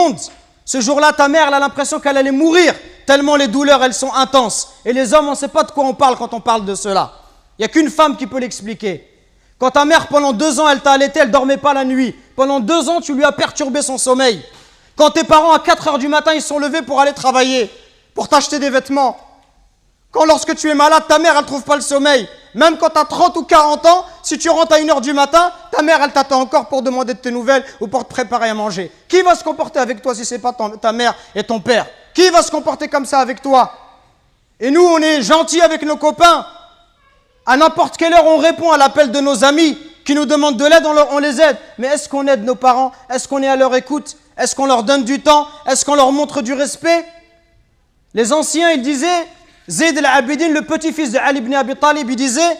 secondes. Ce jour-là, ta mère, elle a l'impression qu'elle allait mourir, tellement les douleurs, elles sont intenses. Et les hommes, on ne sait pas de quoi on parle quand on parle de cela. Il n'y a qu'une femme qui peut l'expliquer. Quand ta mère, pendant 2 ans, elle t'a allaité, elle ne dormait pas la nuit. Pendant 2 ans, tu lui as perturbé son sommeil. Quand tes parents, à 4 heures du matin, ils sont levés pour aller travailler, pour t'acheter des vêtements. Quand lorsque tu es malade, ta mère, elle ne trouve pas le sommeil. Même quand tu as 30 ou 40 ans, si tu rentres à 1 heure du matin, ta mère, elle t'attend encore pour demander de tes nouvelles ou pour te préparer à manger. Qui va se comporter avec toi si ce n'est pas ta mère et ton père? Qui va se comporter comme ça avec toi? Et nous, on est gentils avec nos copains. À n'importe quelle heure, on répond à l'appel de nos amis qui nous demandent de l'aide, on les aide. Mais est-ce qu'on aide nos parents? Est-ce qu'on est à leur écoute? Est-ce qu'on leur donne du temps? Est-ce qu'on leur montre du respect? Les anciens, ils disaient, Zayd al-Abidin, le petit-fils de Ali ibn Abi Talib, il disait,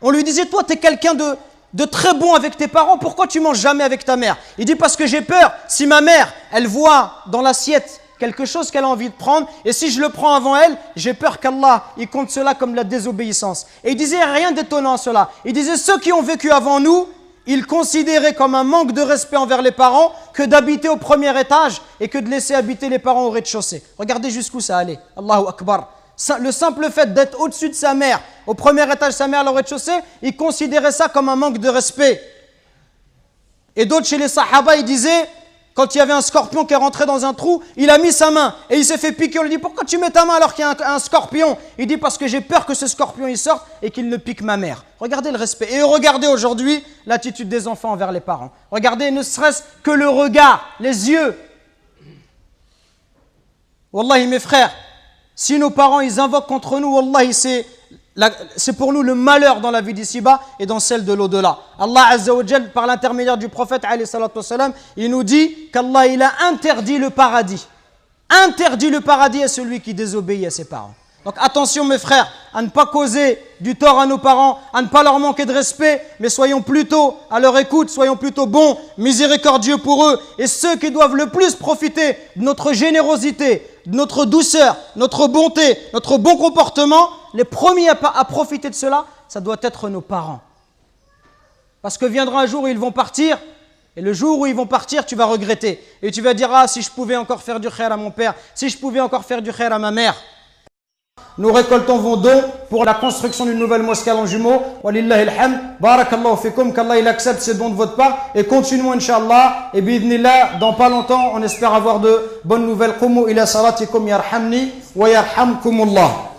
on lui disait, toi, tu es quelqu'un de très bon avec tes parents, pourquoi tu manges jamais avec ta mère? Il dit, parce que j'ai peur, si ma mère, elle voit dans l'assiette quelque chose qu'elle a envie de prendre, et si je le prends avant elle, j'ai peur qu'Allah, il compte cela comme la désobéissance. Et il disait rien d'étonnant à cela. Il disait, ceux qui ont vécu avant nous, ils considéraient comme un manque de respect envers les parents que d'habiter au premier étage et que de laisser habiter les parents au rez-de-chaussée. Regardez jusqu'où ça allait. Allahu Akbar. Le simple fait d'être au-dessus de sa mère, au premier étage, sa mère au rez-de-chaussée, ils considéraient ça comme un manque de respect. Et d'autres chez les Sahaba, ils disaient, quand il y avait un scorpion qui est rentré dans un trou, il a mis sa main et il s'est fait piquer. On lui dit, pourquoi tu mets ta main alors qu'il y a un scorpion? Il dit, parce que j'ai peur que ce scorpion il sorte et qu'il ne pique ma mère. Regardez le respect. Et regardez aujourd'hui l'attitude des enfants envers les parents. Regardez ne serait-ce que le regard, les yeux. Wallahi mes frères, si nos parents ils invoquent contre nous, wallahi c'est pour nous le malheur dans la vie d'ici-bas et dans celle de l'au-delà. Allah Azza wa Jal, par l'intermédiaire du prophète alayhi salatu wassalam, il nous dit qu'Allah il a interdit le paradis. Interdit le paradis à celui qui désobéit à ses parents. Donc attention mes frères, à ne pas causer du tort à nos parents, à ne pas leur manquer de respect, mais soyons plutôt à leur écoute, soyons plutôt bons, miséricordieux pour eux. Et ceux qui doivent le plus profiter de notre générosité, de notre douceur, notre bonté, notre bon comportement, les premiers à profiter de cela, ça doit être nos parents. Parce que viendra un jour où ils vont partir, et le jour où ils vont partir, tu vas regretter. Et tu vas dire, ah, si je pouvais encore faire du khair à mon père, si je pouvais encore faire du khair à ma mère. Nous récoltons vos dons pour la construction d'une nouvelle mosquée à Longjumeau. Walillahi alhamd. Barakallahu fikum. Qu'Allah il accepte ces dons de votre part. Et continuons, Inch'Allah. Et bi'idhnillah, dans pas longtemps, on espère avoir de bonnes nouvelles. Qumu ila salatikum yarhamni wa yarhamkumullah.